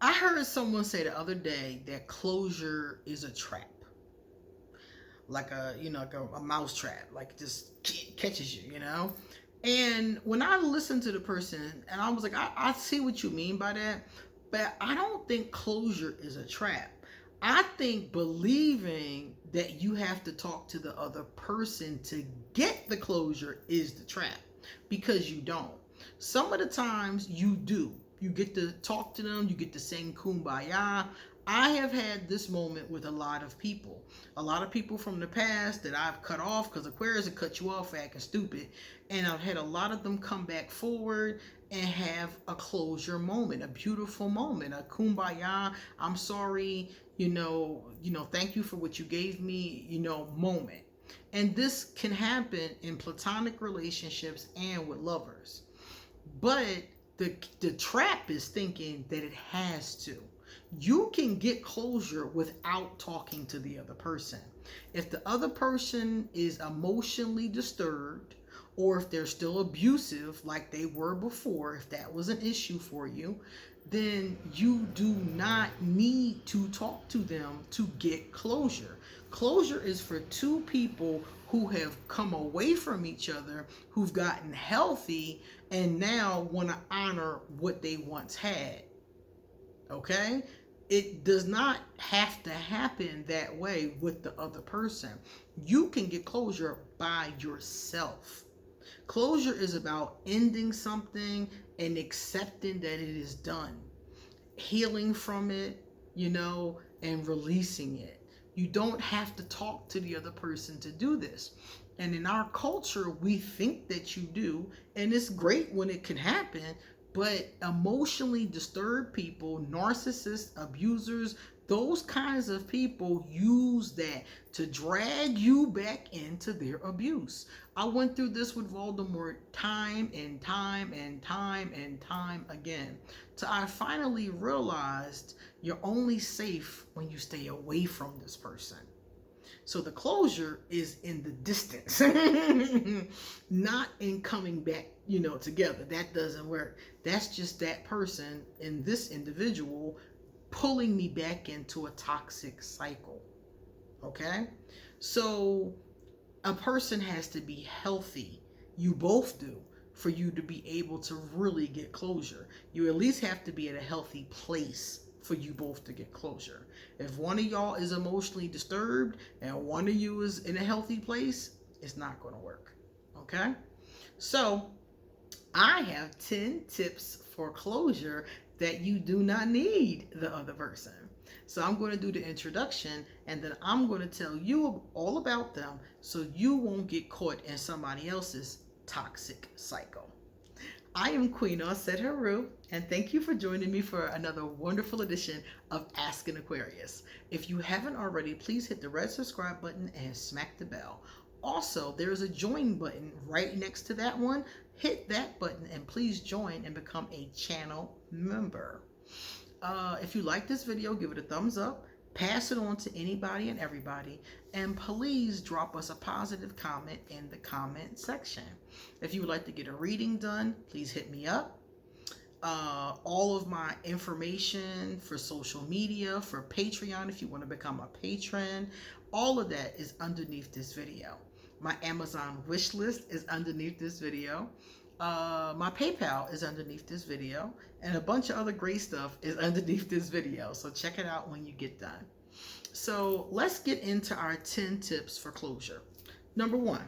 I heard someone say the other day that closure is a trap, like a mouse trap, like it just catches you, you know. And when I listened to the person, and I was like, I see what you mean by that, but I don't think closure is a trap. I think believing that you have to talk to the other person to get the closure is the trap, because you don't. Some of the times you do. You get to talk to them, you get to sing kumbaya. I have had this moment with a lot of people. A lot of people from the past that I've cut off because Aquarius will cut you off acting stupid. And I've had a lot of them come back forward and have a closure moment, a beautiful moment, a kumbaya, I'm sorry, thank you for what you gave me, moment. And this can happen in platonic relationships and with lovers. But the trap is thinking that it has to. You can get closure without talking to the other person. If the other person is emotionally disturbed, or if they're still abusive like they were before, if that was an issue for you, then you do not need to talk to them to get closure. Closure is for two people who have come away from each other, who've gotten healthy, and now want to honor what they once had. Okay? It does not have to happen that way with the other person. You can get closure by yourself. Closure is about ending something and accepting that it is done, healing from it, and releasing it. You don't have to talk to the other person to do this. And in our culture, we think that you do, and it's great when it can happen, but emotionally disturbed people, narcissists, abusers, those kinds of people use that to drag you back into their abuse. I went through this with Voldemort time and time and time and time again. So I finally realized you're only safe when you stay away from this person. So the closure is in the distance, not in coming back, together. That doesn't work. That's just that person and this individual pulling me back into a toxic cycle. Okay? So a person has to be healthy. You both do, for you to be able to really get closure. You at least have to be at a healthy place for you both to get closure. If one of y'all is emotionally disturbed and one of you is in a healthy place, it's not going to work. Okay? So, I have 10 tips for closure that you do not need the other person. So I'm going to do the introduction, and then I'm going to tell you all about them so you won't get caught in somebody else's toxic cycle. I am Queen Osset Haru, and thank you for joining me for another wonderful edition of Ask an Aquarius. If you haven't already, please hit the red subscribe button and smack the bell. Also, there's a join button right next to that one. Hit that button and please join and become a channel member. If you like this video, give it a thumbs up, pass it on to anybody and everybody, and please drop us a positive comment in the comment section. If you would like to get a reading done, please hit me up. All of my information for social media, for Patreon, if you want to become a patron, all of that is underneath this video. My Amazon wish list is underneath this video. My PayPal is underneath this video, and a bunch of other great stuff is underneath this video. So check it out when you get done. So let's get into our 10 tips for closure. Number 1.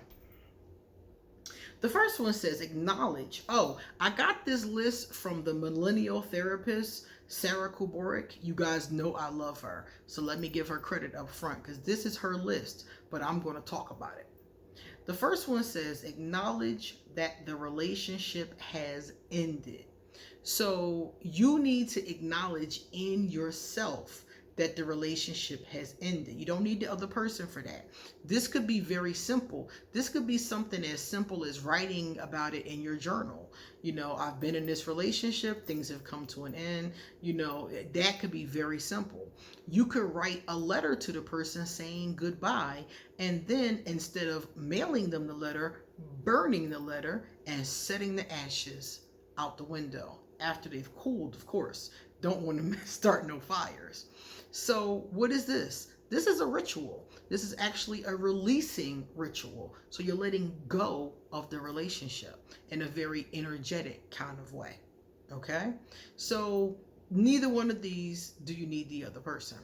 The first one says acknowledge. Oh, I got this list from the millennial therapist, Sarah Kuborik. You guys know I love her. So let me give her credit up front because this is her list, but I'm going to talk about it. The first one says acknowledge that the relationship has ended. So you need to acknowledge in yourself that the relationship has ended. You don't need the other person for that. This could be very simple. This could be something as simple as writing about it in your journal. I've been in this relationship, things have come to an end. That could be very simple. You could write a letter to the person saying goodbye, and then instead of mailing them the letter, burning the letter and setting the ashes out the window after they've cooled, of course. don't want to start no fires. So what is this? This is a ritual. This is actually a releasing ritual. So you're letting go of the relationship in a very energetic kind of way. Okay? So neither one of these do you need the other person.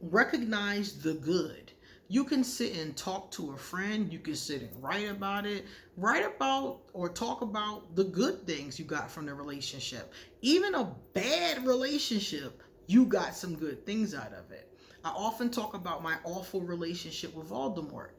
Recognize the good. You can sit and talk to a friend. You can sit and write about it. Write about or talk about the good things you got from the relationship. Even a bad relationship, you got some good things out of it. I often talk about my awful relationship with Voldemort,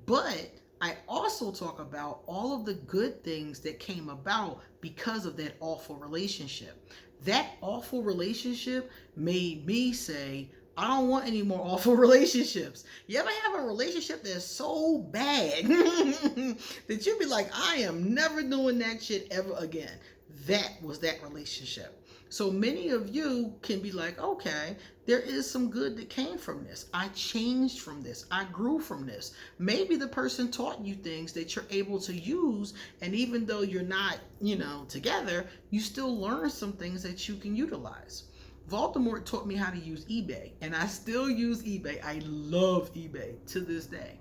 but I also talk about all of the good things that came about because of that awful relationship. That awful relationship made me say, I don't want any more awful relationships. You ever have a relationship that's so bad that you be like, I am never doing that shit ever again? That was that relationship. So many of you can be like, okay, there is some good that came from this. I changed from this. I grew from this. Maybe the person taught you things that you're able to use. And even though you're not, together, you still learn some things that you can utilize. Voldemort taught me how to use eBay, and I still use eBay. I love eBay to this day.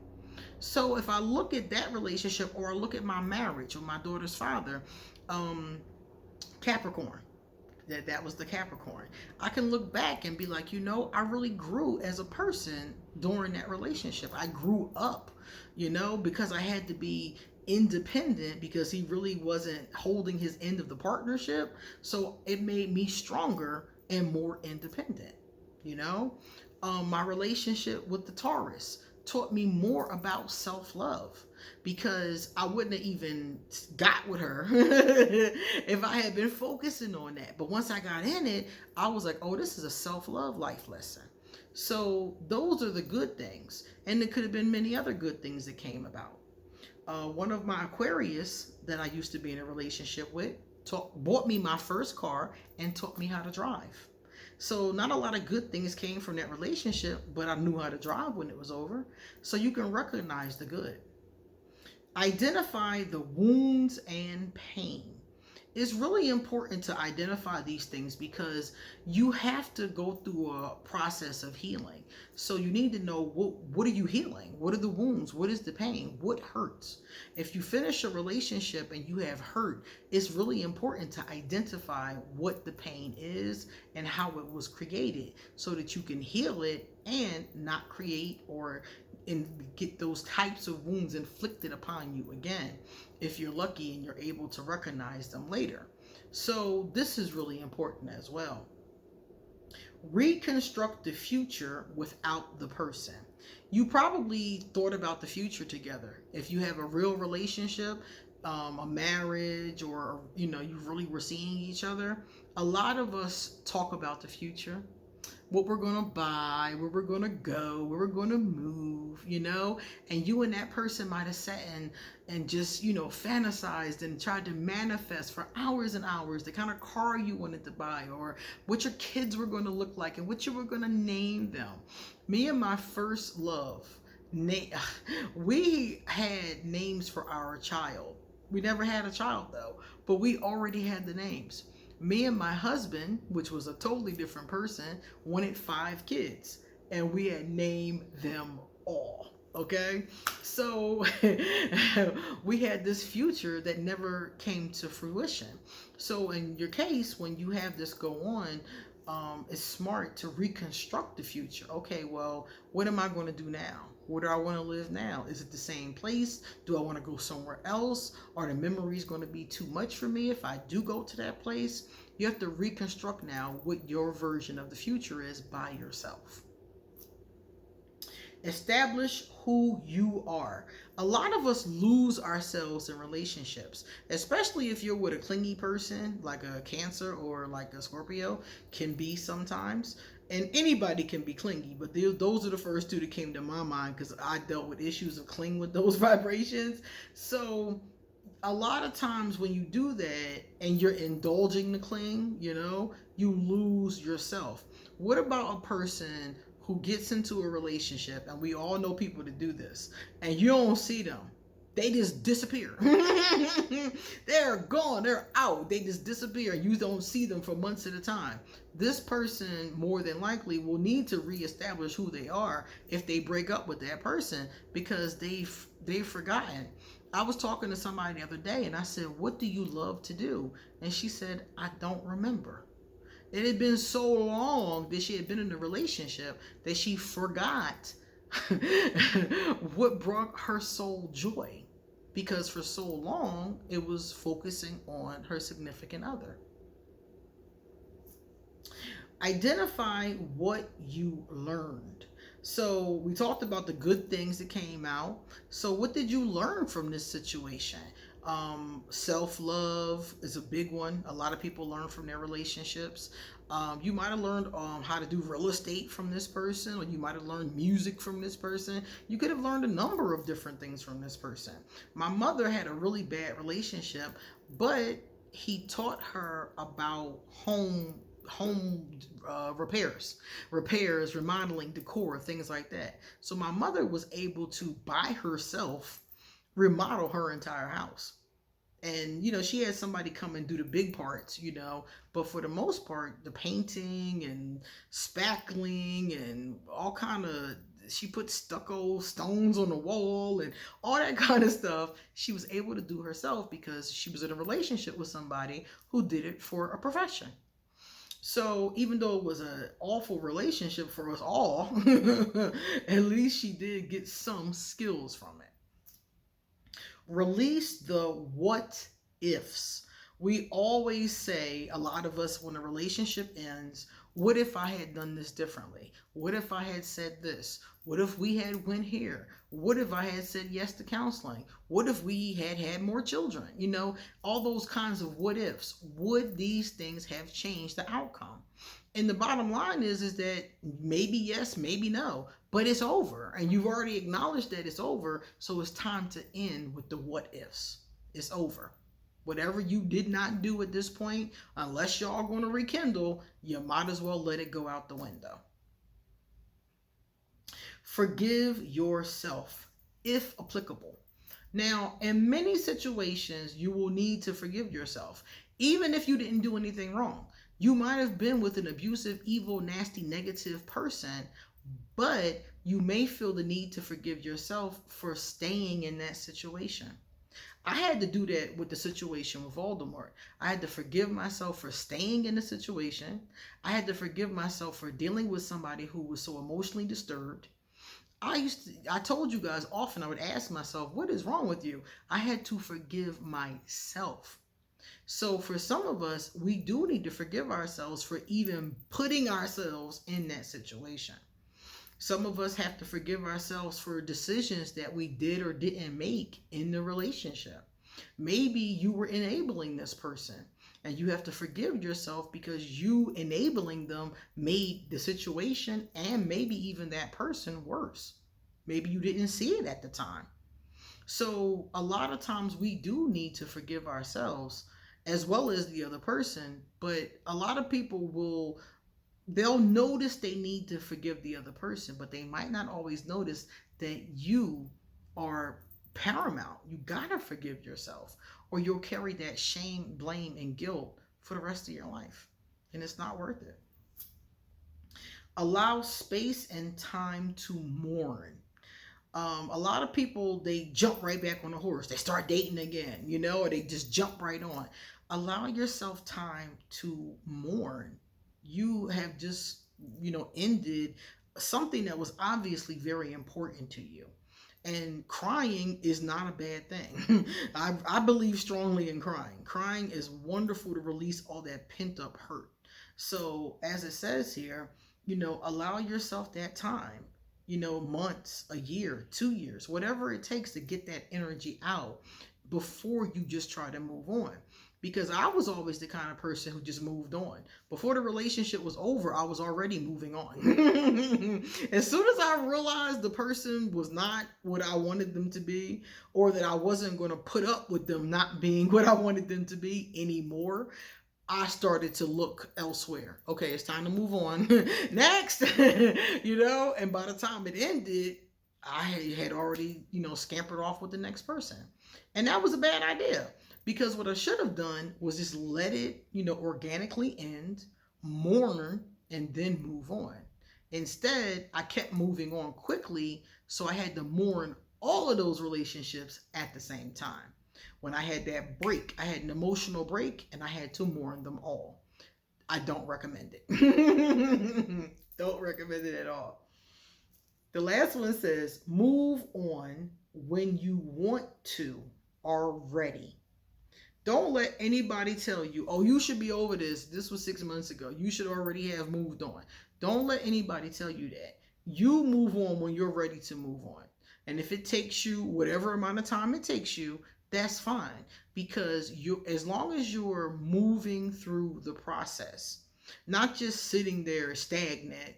So if I look at that relationship, or I look at my marriage with my daughter's father, Capricorn, that was the Capricorn. I can look back and be like, I really grew as a person during that relationship. I grew up, because I had to be independent because he really wasn't holding his end of the partnership. So it made me stronger and more independent. My relationship with the Taurus taught me more about self-love, because I wouldn't have even got with her if I had been focusing on that. But once I got in it, I was like, oh, this is a self-love life lesson. So those are the good things. And there could have been many other good things that came about. One of my Aquarius that I used to be in a relationship with bought me my first car and taught me how to drive. So not a lot of good things came from that relationship, but I knew how to drive when it was over. So you can recognize the good. Identify the wounds and pain. It's really important to identify these things because you have to go through a process of healing. So you need to know, what are you healing? What are the wounds? What is the pain? What hurts? If you finish a relationship and you have hurt, it's really important to identify what the pain is and how it was created so that you can heal it and not create or get those types of wounds inflicted upon you again, if you're lucky and you're able to recognize them later. So this is really important as well. Reconstruct the future without the person. You probably thought about the future together. If you have a real relationship, a marriage, or you really were seeing each other, a lot of us talk about the future, what we're going to buy, where we're going to go, where we're going to move, and you and that person might have sat and just, fantasized and tried to manifest for hours and hours the kind of car you wanted to buy, or what your kids were going to look like and what you were going to name them. Me and my first love, we had names for our child. We never had a child though, but we already had the names. Me and my husband, which was a totally different person, wanted 5 kids, and we had named them all. Okay, so we had this future that never came to fruition. So in your case, when you have this go on, it's smart to reconstruct the future. Okay, well, what am I going to do now? Where do I want to live now? Is it the same place? Do I want to go somewhere else? Are the memories going to be too much for me if I do go to that place? You have to reconstruct now what your version of the future is by yourself. Establish who you are. A lot of us lose ourselves in relationships, especially if you're with a clingy person like a Cancer or like a Scorpio can be sometimes. And anybody can be clingy, but those are the first 2 that came to my mind because I dealt with issues of cling with those vibrations. So a lot of times when you do that and you're indulging the cling, you lose yourself. What about a person who gets into a relationship, and we all know people that do this, and you don't see them they just disappear. They're gone, they're out, they just disappear. You don't see them for months at a time. This person more than likely will need to reestablish who they are if they break up with that person, because they've forgotten. I was talking to somebody the other day and I said, what do you love to do? And she said, I don't remember. It had been so long that she had been in a relationship that she forgot what brought her soul joy, because for so long it was focusing on her significant other. Identify what you learned. So we talked about the good things that came out. So what did you learn from this situation? Self-love is a big one. A lot of people learn from their relationships. You might have learned how to do real estate from this person, or you might have learned music from this person. You could have learned a number of different things from this person. My mother had a really bad relationship, but he taught her about home repairs, remodeling, decor, things like that. So my mother was able to by herself remodel her entire house. And she had somebody come and do the big parts, but for the most part, the painting and spackling and all kind of, she put stucco stones on the wall and all that kind of stuff, she was able to do herself because she was in a relationship with somebody who did it for a profession. So even though it was an awful relationship for us all, at least she did get some skills from it. Release the what ifs. We always say, a lot of us, when a relationship ends, what if I had done this differently? What if I had said this? What if we had went here? What if I had said yes to counseling? What if we had had more children? All those kinds of what ifs. Would these things have changed the outcome? And the bottom line is that maybe yes, maybe no, but it's over. And you've already acknowledged that it's over. So it's time to end with the what ifs. It's over. Whatever you did not do at this point, unless y'all going to rekindle, you might as well let it go out the window. Forgive yourself, if applicable. Now, in many situations, you will need to forgive yourself, even if you didn't do anything wrong. You might have been with an abusive, evil, nasty, negative person, but you may feel the need to forgive yourself for staying in that situation. I had to do that with the situation with Voldemort. I had to forgive myself for staying in the situation. I had to forgive myself for dealing with somebody who was so emotionally disturbed. I told you guys often, I would ask myself, what is wrong with you? I had to forgive myself. So for some of us, we do need to forgive ourselves for even putting ourselves in that situation. Some of us have to forgive ourselves for decisions that we did or didn't make in the relationship. Maybe you were enabling this person and you have to forgive yourself because you enabling them made the situation and maybe even that person worse. Maybe you didn't see it at the time. So a lot of times we do need to forgive ourselves as well as the other person, but a lot of people they'll notice they need to forgive the other person, but they might not always notice that you are paramount. You gotta forgive yourself or you'll carry that shame, blame, and guilt for the rest of your life. And it's not worth it. Allow space and time to mourn. A lot of people, they jump right back on the horse. They start dating again, or they just jump right on. Allow yourself time to mourn. You have just, ended something that was obviously very important to you. And crying is not a bad thing. I believe strongly in crying. Crying is wonderful to release all that pent up hurt. So as it says here, allow yourself that time, months, a year, 2 years, whatever it takes to get that energy out before you just try to move on. Because I was always the kind of person who just moved on. Before the relationship was over, I was already moving on. As soon as I realized the person was not what I wanted them to be, or that I wasn't going to put up with them not being what I wanted them to be anymore, I started to look elsewhere. Okay, it's time to move on. Next, and by the time it ended, I had already, scampered off with the next person. And that was a bad idea, because what I should have done was just let it, organically end, mourn, and then move on. Instead, I kept moving on quickly, so I had to mourn all of those relationships at the same time. When I had that break, I had an emotional break, and I had to mourn them all. I don't recommend it. Don't recommend it at all. The last one says, move on when you want to or ready. Don't let anybody tell you, oh, you should be over this. This was 6 months ago. You should already have moved on. Don't let anybody tell you that. You move on when you're ready to move on. And if it takes you whatever amount of time it takes you, that's fine. Because as long as you're moving through the process, not just sitting there stagnant,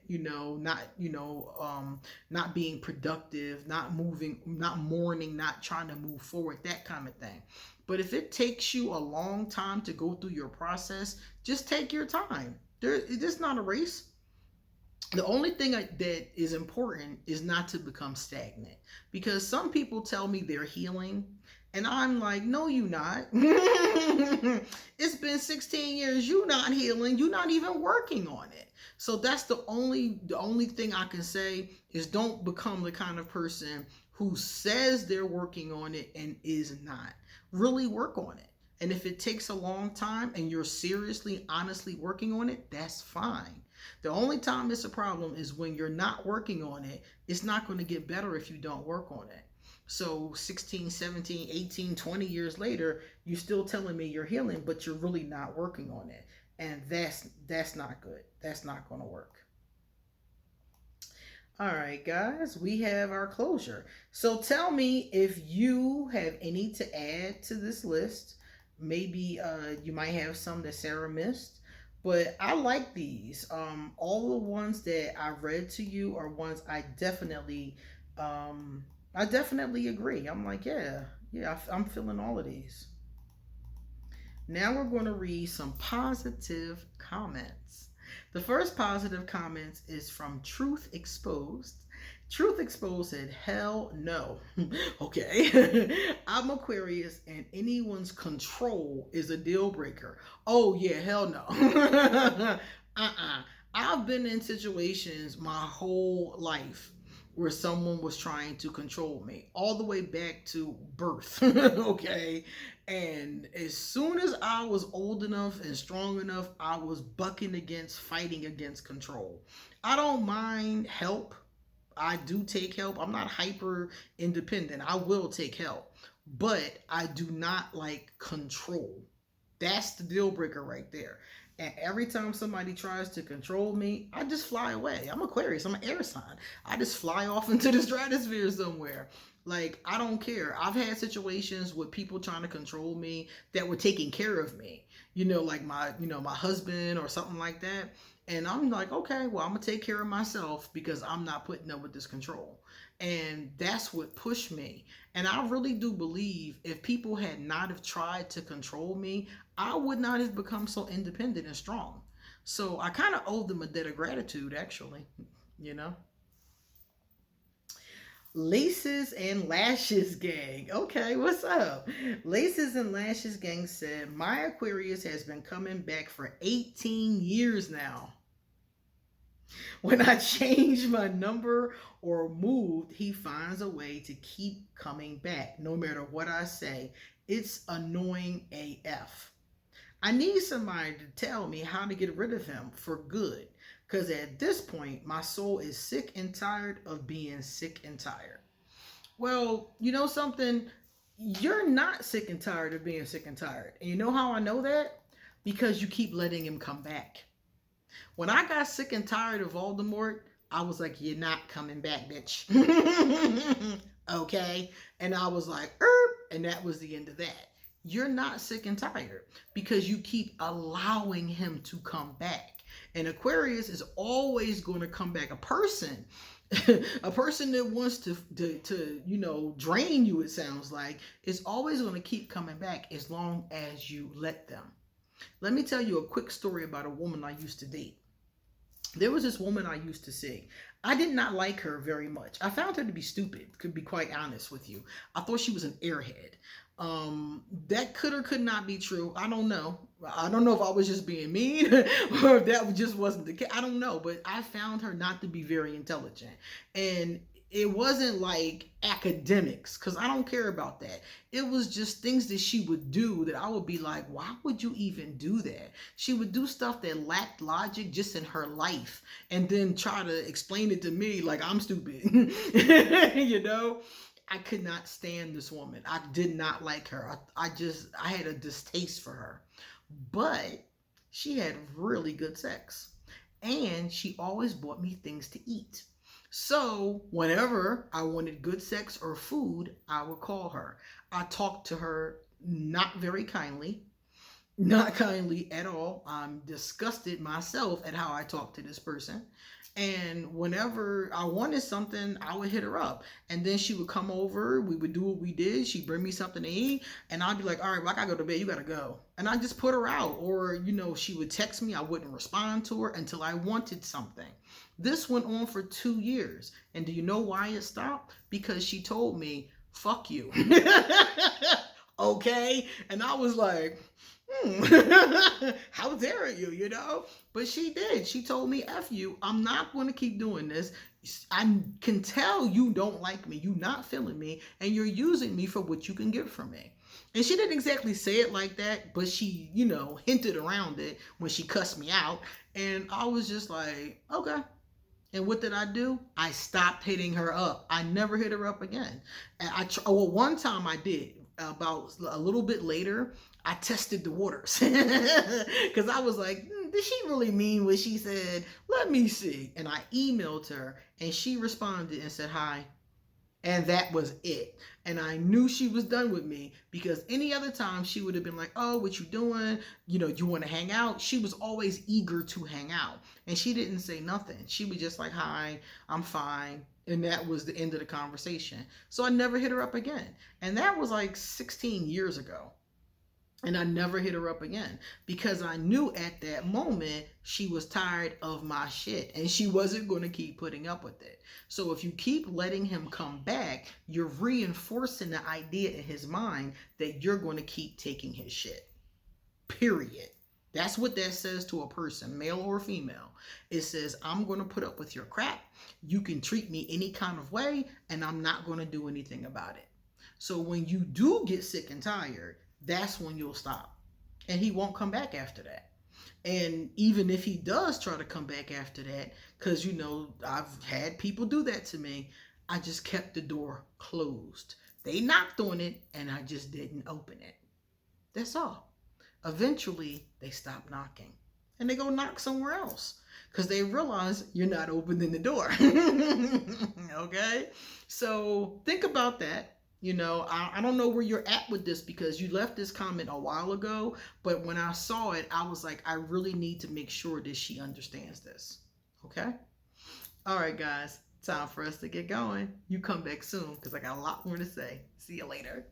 not being productive, not moving, not mourning, not trying to move forward, that kind of thing. But if it takes you a long time to go through your process, just take your time. It is not a race. The only thing that is important is not to become stagnant, because some people tell me they're healing, and I'm like, no, you not. It's been 16 years. You not healing. You not even working on it. So that's the only thing I can say is don't become the kind of person who says they're working on it and is not. Really work on it. And if it takes a long time and you're seriously, honestly working on it, that's fine. The only time it's a problem is when you're not working on it. It's not going to get better if you don't work on it. So 16, 17, 18, 20 years later, you're still telling me you're healing, but you're really not working on it. And that's not good. That's not going to work. All right, guys, we have our closure. So tell me if you have any to add to this list. Maybe you might have some that Sarah missed. But I like these. All the ones that I read to you are ones I definitely agree. I'm like, yeah, I'm feeling all of these. Now we're going to read some positive comments. The first positive comment is from Truth Exposed. Truth Exposed said, hell no. Okay. I'm Aquarius and anyone's control is a deal breaker. Oh, yeah, hell no. I've been in situations my whole life where someone was trying to control me, all the way back to birth. Okay. And as soon as I was old enough and strong enough, I was bucking against, fighting against control. I don't mind help. I do take help. I'm not hyper independent. I will take help, but I do not like control. That's the deal breaker right there. And every time somebody tries to control me, I just fly away. I'm Aquarius. I'm an air sign. I just fly off into the stratosphere somewhere. Like, I don't care. I've had situations with people trying to control me that were taking care of me. Like my husband or something like that. And I'm like, okay, well, I'm going to take care of myself because I'm not putting up with this control. And that's what pushed me. And I really do believe if people had not have tried to control me, I would not have become so independent and strong. So I kind of owe them a debt of gratitude, actually, Laces and Lashes Gang. Okay, what's up? Laces and Lashes Gang said, my Aquarius has been coming back for 18 years now. When I change my number or moved, he finds a way to keep coming back, no matter what I say. It's annoying AF. I need somebody to tell me how to get rid of him for good, because at this point, my soul is sick and tired of being sick and tired. Well, you know something? You're not sick and tired of being sick and tired. And you know how I know that? Because you keep letting him come back. When I got sick and tired of Voldemort, I was like, you're not coming back, bitch. Okay? And I was like, and that was the end of that. You're not sick and tired because you keep allowing him to come back. And Aquarius is always going to come back. A person that wants to drain you, it sounds like, is always going to keep coming back as long as you let them. Let me tell you a quick story about a woman I used to date. There was this woman I used to see. I did not like her very much. I found her to be stupid, to be quite honest with you. I thought she was an airhead. That could or could not be true. I don't know. I don't know if I was just being mean or if that just wasn't the case. I don't know, but I found her not to be very intelligent. And it wasn't like academics, because I don't care about that. It was just things that she would do that I would be like, why would you even do that? She would do stuff that lacked logic just in her life and then try to explain it to me like I'm stupid. You know? I could not stand this woman. I did not like her. I had a distaste for her. But she had really good sex. And she always bought me things to eat. So whenever I wanted good sex or food, I would call her. I talked to her not very kindly, not kindly at all. I'm disgusted myself at how I talk to this person. And whenever I wanted something, I would hit her up. And then she would come over. We would do what we did. She'd bring me something to eat. And I'd be like, all right, well, I got to go to bed. You got to go. And I just put her out. Or, she would text me. I wouldn't respond to her until I wanted something. This went on for 2 years. And do you know why it stopped? Because she told me, fuck you. Okay? And I was like, how dare you, But she did. She told me, F you, I'm not going to keep doing this. I can tell you don't like me. You're not feeling me. And you're using me for what you can get from me. And she didn't exactly say it like that, but she, hinted around it when she cussed me out. And I was just like, okay. And what did I do? I stopped hitting her up. I never hit her up again. And one time I did. About a little bit later, I tested the waters because I was like, did she really mean what she said? Let me see. And I emailed her and she responded and said hi. And that was it. And I knew she was done with me, because any other time she would have been like, oh, what you doing? You want to hang out? She was always eager to hang out. And she didn't say nothing. She was just like, hi, I'm fine. And that was the end of the conversation. So I never hit her up again. And that was like 16 years ago. And I never hit her up again, because I knew at that moment she was tired of my shit and she wasn't going to keep putting up with it. So if you keep letting him come back, you're reinforcing the idea in his mind that you're going to keep taking his shit. Period. That's what that says to a person, male or female. It says, I'm going to put up with your crap. You can treat me any kind of way and I'm not going to do anything about it. So when you do get sick and tired, that's when you'll stop. And he won't come back after that. And even if he does try to come back after that, because, I've had people do that to me, I just kept the door closed. They knocked on it and I just didn't open it. That's all. Eventually, they stop knocking and they go knock somewhere else because they realize you're not opening the door. Okay? So think about that. I don't know where you're at with this, because you left this comment a while ago, but when I saw it, I was like, I really need to make sure that she understands this. Okay? All right, guys. Time for us to get going. You come back soon because I got a lot more to say. See you later.